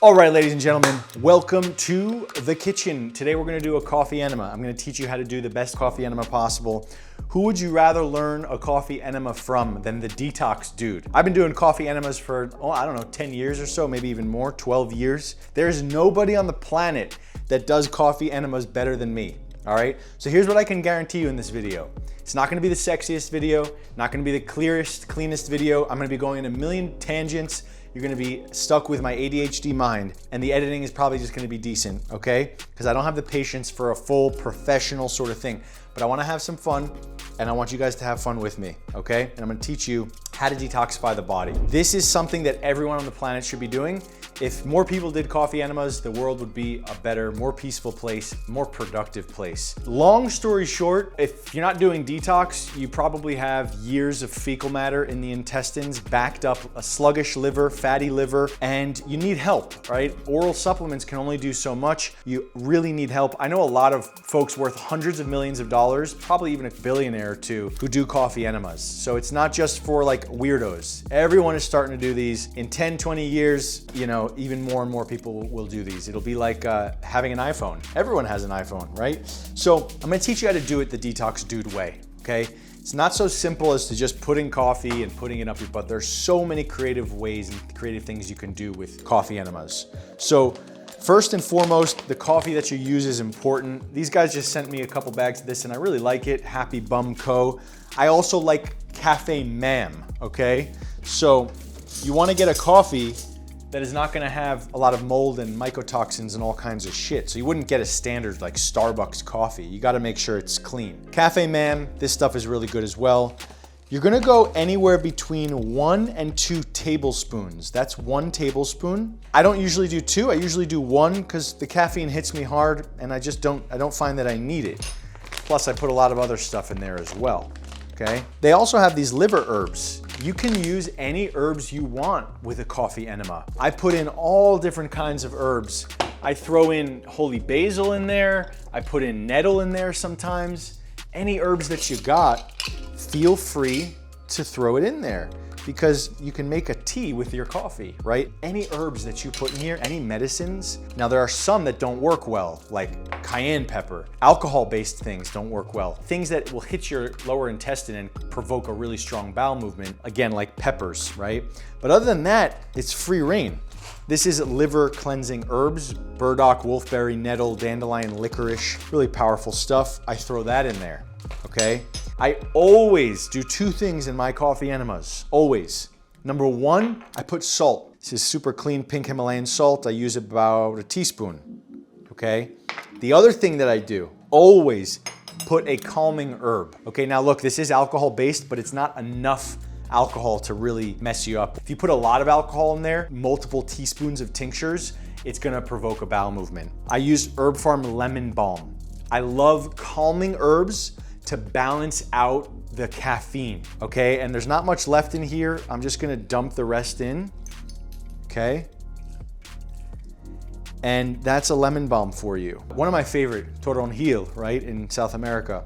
All right, ladies and gentlemen, welcome to the kitchen. Today we're gonna do a coffee enema. I'm gonna teach you how to do the best coffee enema possible. Who would you rather learn a coffee enema from than the Detox dude? I've been doing coffee enemas for, I don't know, 10 years or so, maybe even more, 12 years. There's nobody on the planet that does coffee enemas better than me, all right? So here's what I can guarantee you in this video. It's not gonna be the sexiest video, not gonna be the clearest, cleanest video. I'm gonna be going in a million tangents. You're gonna be stuck with my ADHD mind, and the editing is probably just gonna be decent, okay? Because I don't have the patience for a full professional sort of thing, but I wanna have some fun, and I want you guys to have fun with me, okay? And I'm gonna teach you how to detoxify the body. This is something that everyone on the planet should be doing. If more people did coffee enemas, the world would be a better, more peaceful place, more productive place. Long story short, if you're not doing detox, you probably have years of fecal matter in the intestines, backed up, a sluggish liver, fatty liver, and you need help, right? Oral supplements can only do so much. You really need help. I know a lot of folks worth hundreds of millions of dollars, probably even a billionaire or two, who do coffee enemas. So it's not just for like weirdos. Everyone is starting to do these. In 10, 20 years, you know, even more and more people will do these. It'll be like having an iPhone. Everyone has an iPhone, right? So I'm gonna teach you how to do it the Detox Dude way, okay? It's not so simple as to just putting coffee and putting it up your butt. There's so many creative ways and creative things you can do with coffee enemas. So first and foremost, the coffee that you use is important. These guys just sent me a couple bags of this and I really like it, Happy Bum Co. I also like Cafe Ma'am, okay? So you wanna get a coffee that is not gonna have a lot of mold and mycotoxins and all kinds of shit. So you wouldn't get a standard like Starbucks coffee. You gotta make sure it's clean. Cafe Ma'am, this stuff is really good as well. You're gonna go anywhere between 1 and 2 tablespoons. That's 1 tablespoon. I don't usually do 2, I usually do 1 because the caffeine hits me hard and I don't find that I need it. Plus I put a lot of other stuff in there as well, okay? They also have these liver herbs. You can use any herbs you want with a coffee enema. I put in all different kinds of herbs. I throw in holy basil in there. I put in nettle in there sometimes. Any herbs that you got, feel free to throw it in there because you can make a tea with your coffee, right? Any herbs that you put in here, any medicines. Now there are some that don't work well, like cayenne pepper. Alcohol-based things don't work well. Things that will hit your lower intestine and provoke a really strong bowel movement, again, like peppers, right? But other than that, it's free reign. This is liver cleansing herbs, burdock, wolfberry, nettle, dandelion, licorice, really powerful stuff. I throw that in there, okay? I always do 2 things in my coffee enemas, always. Number 1, I put salt. This is super clean pink Himalayan salt. I use about a teaspoon, okay? The other thing that I do, always put a calming herb. Okay, now look, this is alcohol based, but it's not enough alcohol to really mess you up. If you put a lot of alcohol in there, multiple teaspoons of tinctures, it's gonna provoke a bowel movement. I use Herb Farm Lemon Balm. I love calming herbs to balance out the caffeine, okay? And there's not much left in here. I'm just gonna dump the rest in, okay? And that's a lemon balm for you. One of my favorite, toronjil, right, in South America.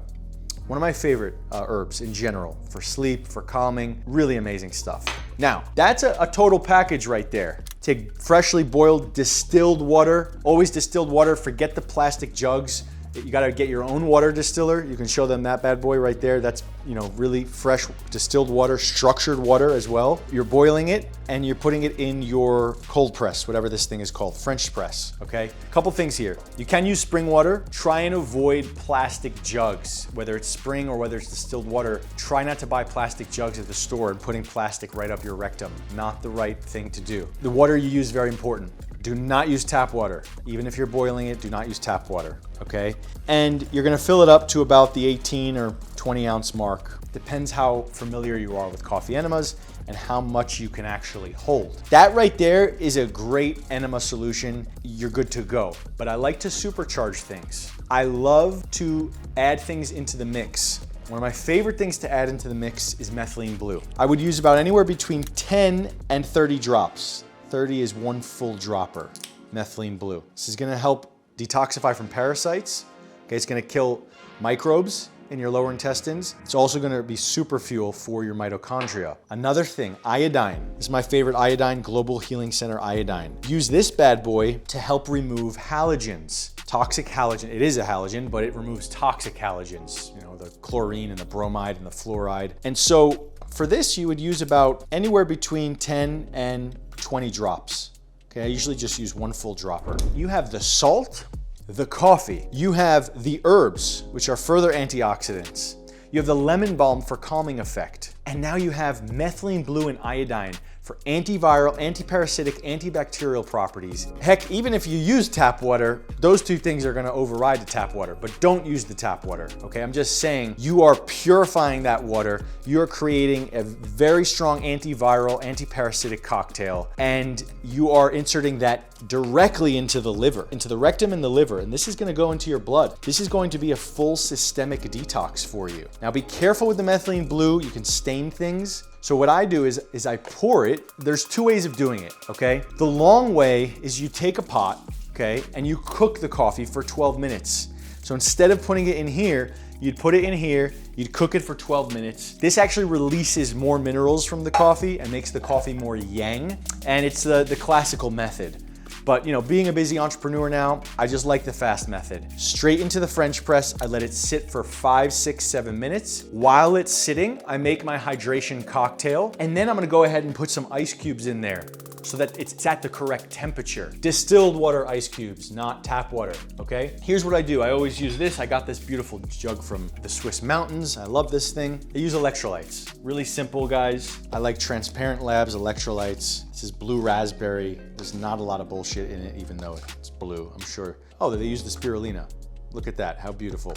One of my favorite herbs in general, for sleep, for calming, really amazing stuff. Now, that's a total package right there. Take freshly boiled distilled water, always distilled water, forget the plastic jugs. You gotta get your own water distiller. You can show them that bad boy right there. That's, you know, really fresh distilled water, structured water as well. You're boiling it and you're putting it in your cold press, whatever this thing is called, French press, okay? Couple things here. You can use spring water. Try and avoid plastic jugs, whether it's spring or whether it's distilled water. Try not to buy plastic jugs at the store and putting plastic right up your rectum. Not the right thing to do. The water you use, very important. Do not use tap water. Even if you're boiling it, do not use tap water, okay? And you're gonna fill it up to about the 18 or 20 ounce mark. Depends how familiar you are with coffee enemas and how much you can actually hold. That right there is a great enema solution. You're good to go. But I like to supercharge things. I love to add things into the mix. One of my favorite things to add into the mix is methylene blue. I would use about anywhere between 10 and 30 drops. 30 is 1 full dropper, methylene blue. This is gonna help detoxify from parasites. Okay, it's gonna kill microbes in your lower intestines. It's also gonna be super fuel for your mitochondria. Another thing, iodine. This is my favorite iodine, Global Healing Center iodine. Use this bad boy to help remove halogens. Toxic halogen, it is a halogen, but it removes toxic halogens, you know, the chlorine and the bromide and the fluoride. And so for this, you would use about anywhere between 10 and 20 drops. Okay, I usually just use one full dropper. You have the salt, the coffee. You have the herbs, which are further antioxidants. You have the lemon balm for calming effect. And now you have methylene blue and iodine for antiviral, antiparasitic, antibacterial properties. Heck, even if you use tap water, those two things are gonna override the tap water, but don't use the tap water, okay? I'm just saying, you are purifying that water, you're creating a very strong antiviral, antiparasitic cocktail, and you are inserting that directly into the liver, into the rectum and the liver, and this is gonna go into your blood. This is going to be a full systemic detox for you. Now be careful with the methylene blue, you can stain things. So what I do is I pour it. There's two ways of doing it, okay? The long way is you take a pot, okay, and you cook the coffee for 12 minutes. So instead of putting it in here, you'd put it in here, you'd cook it for 12 minutes. This actually releases more minerals from the coffee and makes the coffee more yang, and it's the classical method. But you know, being a busy entrepreneur now, I just like the fast method. Straight into the French press, I let it sit for 5, 6, 7 minutes. While it's sitting, I make my hydration cocktail, and then I'm gonna go ahead and put some ice cubes in there so that it's at the correct temperature. Distilled water ice cubes, not tap water, okay? Here's what I do. I always use this. I got this beautiful jug from the Swiss mountains. I love this thing. I use electrolytes. Really simple, guys. I like Transparent Labs electrolytes. This is blue raspberry. There's not a lot of bullshit in it, even though it's blue, I'm sure. Oh, they use the spirulina. Look at that, how beautiful.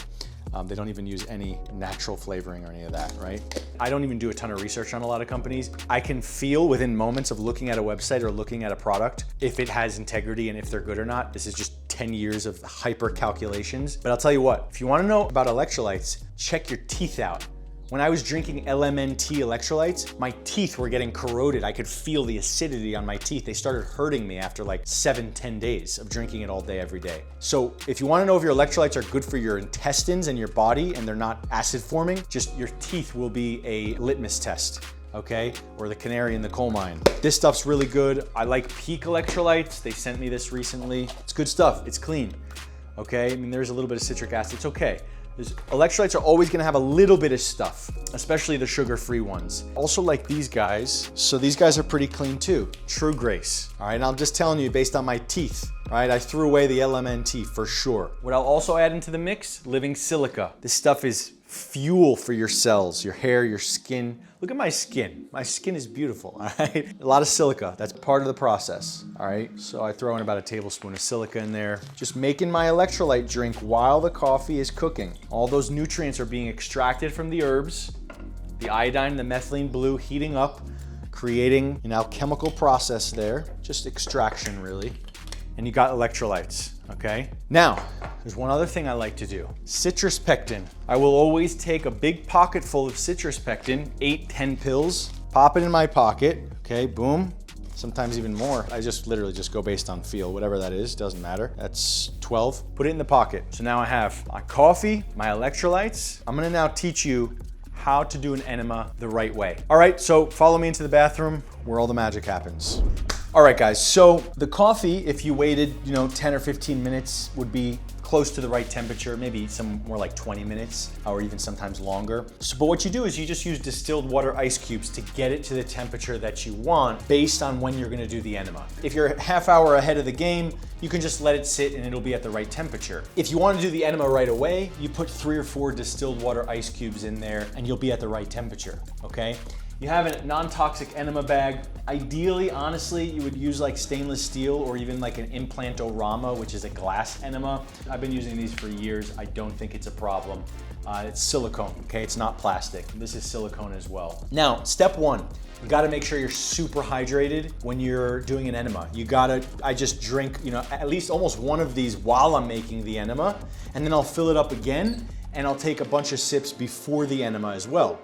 They don't even use any natural flavoring or any of that, right? I don't even do a ton of research on a lot of companies. I can feel within moments of looking at a website or looking at a product if it has integrity and if they're good or not. This is just 10 years of hyper calculations. But I'll tell you what, if you wanna know about electrolytes, check your teeth out. When I was drinking LMNT electrolytes, my teeth were getting corroded. I could feel the acidity on my teeth. They started hurting me after like 7, 10 days of drinking it all day, every day. So if you wanna know if your electrolytes are good for your intestines and your body and they're not acid forming, just your teeth will be a litmus test, okay? Or the canary in the coal mine. This stuff's really good. I like Peak electrolytes. They sent me this recently. It's good stuff, it's clean, okay? I mean, there's a little bit of citric acid, it's okay. Electrolytes are always gonna have a little bit of stuff, especially the sugar-free ones. Also like these guys. So these guys are pretty clean too. True Grace, all right? And I'm just telling you based on my teeth, all right? I threw away the LMNT for sure. What I'll also add into the mix, living silica. This stuff is fuel for your cells, your hair, your skin. Look at my skin. My skin is beautiful, all right? A lot of silica, that's part of the process, all right? So I throw in about a tablespoon of silica in there. Just making my electrolyte drink while the coffee is cooking. All those nutrients are being extracted from the herbs, the iodine, the methylene blue heating up, creating an alchemical process there, just extraction really. And you got electrolytes, okay? Now, there's one other thing I like to do. Citrus pectin. I will always take a big pocket full of citrus pectin, 8, 10 pills, pop it in my pocket, okay, boom. Sometimes even more. I just literally just go based on feel, whatever that is, doesn't matter. That's 12, put it in the pocket. So now I have my coffee, my electrolytes. I'm gonna now teach you how to do an enema the right way. All right, so follow me into the bathroom where all the magic happens. All right, guys, so the coffee, if you waited, 10 or 15 minutes, would be close to the right temperature, maybe some more like 20 minutes or even sometimes longer. So, but what you do is you just use distilled water ice cubes to get it to the temperature that you want based on when you're gonna do the enema. If you're a half hour ahead of the game, you can just let it sit and it'll be at the right temperature. If you wanna do the enema right away, you put 3 or 4 distilled water ice cubes in there and you'll be at the right temperature, okay? You have a non-toxic enema bag. Ideally, honestly, you would use like stainless steel or even like an Implantorama, which is a glass enema. I've been using these for years. I don't think it's a problem. It's silicone, okay? It's not plastic. This is silicone as well. Now, step 1, you gotta make sure you're super hydrated when you're doing an enema. I just drink, at least almost one of these while I'm making the enema, and then I'll fill it up again, and I'll take a bunch of sips before the enema as well.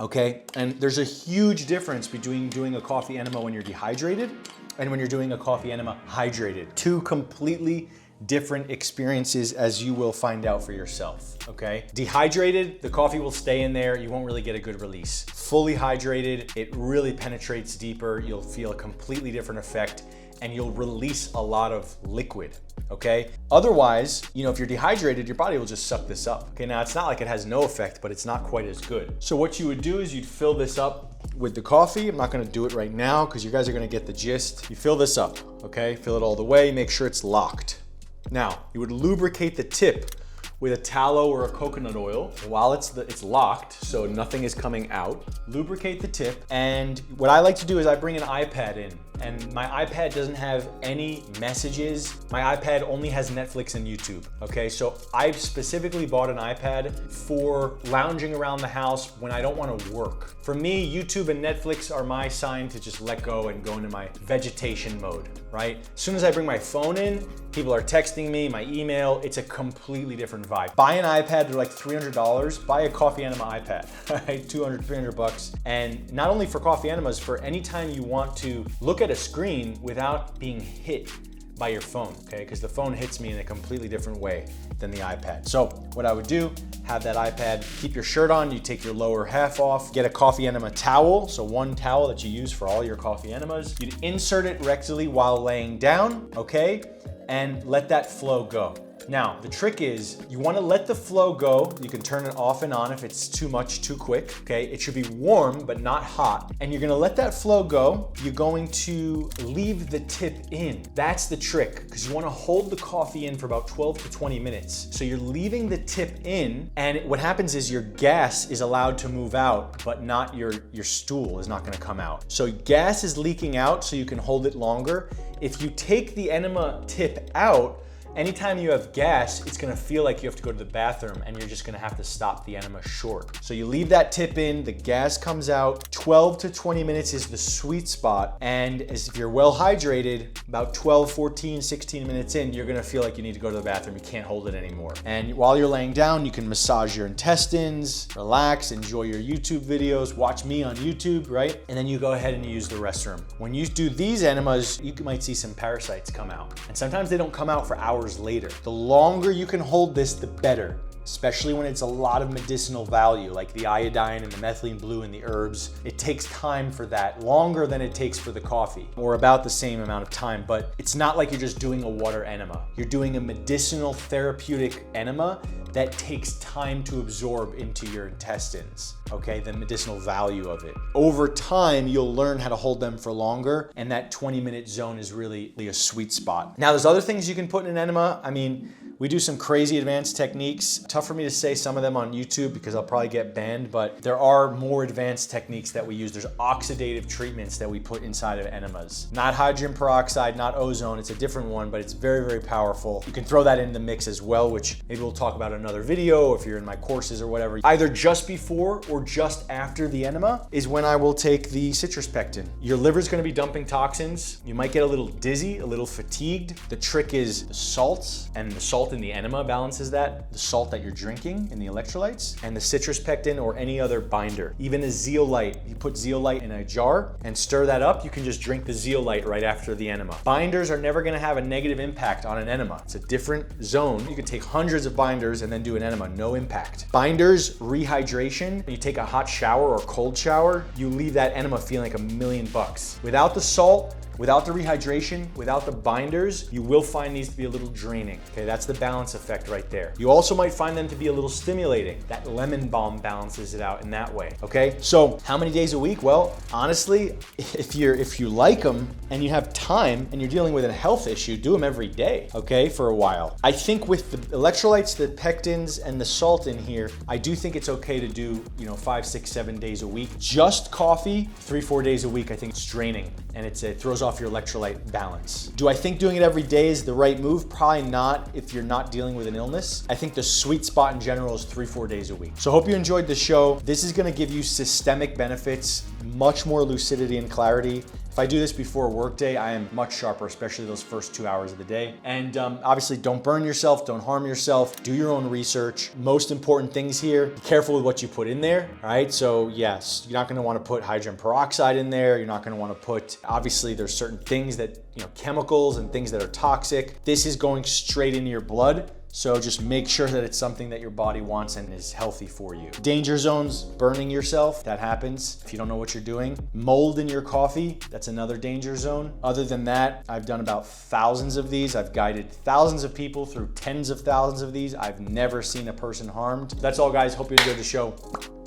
Okay, and there's a huge difference between doing a coffee enema when you're dehydrated and when you're doing a coffee enema hydrated. 2 completely different experiences, as you will find out for yourself, okay? Dehydrated, the coffee will stay in there. You won't really get a good release. Fully hydrated, it really penetrates deeper. You'll feel a completely different effect and you'll release a lot of liquid, okay? Otherwise, if you're dehydrated, your body will just suck this up. Okay, now it's not like it has no effect, but it's not quite as good. So what you would do is you'd fill this up with the coffee. I'm not gonna do it right now because you guys are gonna get the gist. You fill this up, okay? Fill it all the way, make sure it's locked. Now, you would lubricate the tip with a tallow or a coconut oil while it's locked, so nothing is coming out. Lubricate the tip, and what I like to do is I bring an iPad in, and my iPad doesn't have any messages. My iPad only has Netflix and YouTube, okay? So I specifically bought an iPad for lounging around the house when I don't wanna work. For me, YouTube and Netflix are my sign to just let go and go into my vegetation mode, right? As soon as I bring my phone in, people are texting me, my email, it's a completely different vibe. Buy an iPad, they're like $300. Buy a Coffee Enema iPad, right? 200, 300 bucks. And not only for coffee enemas, for any time you want to look at a screen without being hit by your phone, okay? Because the phone hits me in a completely different way than the iPad. So what I would do, have that iPad, keep your shirt on, you take your lower half off, get a coffee enema towel, so one towel that you use for all your coffee enemas. You'd insert it rectally while laying down, okay? And let that flow go. Now, the trick is you wanna let the flow go. You can turn it off and on if it's too much, too quick, okay? It should be warm, but not hot. And you're gonna let that flow go. You're going to leave the tip in. That's the trick, because you wanna hold the coffee in for about 12 to 20 minutes. So you're leaving the tip in, and what happens is your gas is allowed to move out, but not your stool is not gonna come out. So gas is leaking out so you can hold it longer. If you take the enema tip out, anytime you have gas, it's gonna feel like you have to go to the bathroom and you're just gonna have to stop the enema short. So you leave that tip in, the gas comes out, 12 to 20 minutes is the sweet spot. And as if you're well hydrated, about 12, 14, 16 minutes in, you're gonna feel like you need to go to the bathroom. You can't hold it anymore. And while you're laying down, you can massage your intestines, relax, enjoy your YouTube videos, watch me on YouTube, right? And then you go ahead and you use the restroom. When you do these enemas, you might see some parasites come out. And sometimes they don't come out for hours later. The longer you can hold this, the better, especially when it's a lot of medicinal value, like the iodine and the methylene blue and the herbs. It takes time for that, longer than it takes for the coffee, or about the same amount of time, but it's not like you're just doing a water enema. You're doing a medicinal therapeutic enema that takes time to absorb into your intestines, okay? The medicinal value of it. Over time, you'll learn how to hold them for longer, and that 20-minute zone is really a sweet spot. Now, there's other things you can put in an enema. I mean, we do some crazy advanced techniques. Tough for me to say some of them on YouTube because I'll probably get banned, but there are more advanced techniques that we use. There's oxidative treatments that we put inside of enemas. Not hydrogen peroxide, not ozone, it's a different one, but it's very, very powerful. You can throw that in the mix as well, which maybe we'll talk about in another video if you're in my courses or whatever. Either just before or just after the enema is when I will take the citrus pectin. Your liver's gonna be dumping toxins. You might get a little dizzy, a little fatigued. The trick is the salts, and the salt in the enema balances that, the salt that you're drinking in the electrolytes, and the citrus pectin or any other binder. Even a zeolite, you put zeolite in a jar and stir that up, you can just drink the zeolite right after the enema. Binders are never gonna have a negative impact on an enema. It's a different zone. You could take hundreds of binders and then do an enema, no impact. Binders, rehydration, when you take a hot shower or cold shower, you leave that enema feeling like $1,000,000. Without the salt, without the rehydration, without the binders, you will find these to be a little draining. Okay, that's the balance effect right there. You also might find them to be a little stimulating. That lemon balm balances it out in that way, okay? So how many days a week? Well, honestly, if you like them and you have time and you're dealing with a health issue, do them every day, okay, for a while. I think with the electrolytes, the pectins, and the salt in here, I do think it's okay to do, 5, 6, 7 days a week. Just coffee, 3, 4 days a week, I think it's draining and it throws off your electrolyte balance. Do I think doing it every day is the right move? Probably not if you're not dealing with an illness. I think the sweet spot in general is 3, 4 days a week. So hope you enjoyed the show. This is gonna give you systemic benefits, much more lucidity and clarity. If If I do this before a work day, I am much sharper, especially those first 2 hours of the day. And obviously don't burn yourself, don't harm yourself, do your own research. Most important things here, be careful with what you put in there, all right? So yes, you're not gonna wanna put hydrogen peroxide in there. You're not gonna wanna put, obviously there's certain things that, chemicals and things that are toxic. This is going straight into your blood. So just make sure that it's something that your body wants and is healthy for you. Danger zones, burning yourself, that happens if you don't know what you're doing. Mold in your coffee, that's another danger zone. Other than that, I've done about thousands of these. I've guided thousands of people through tens of thousands of these. I've never seen a person harmed. That's all, guys. Hope you enjoyed the show.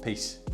Peace.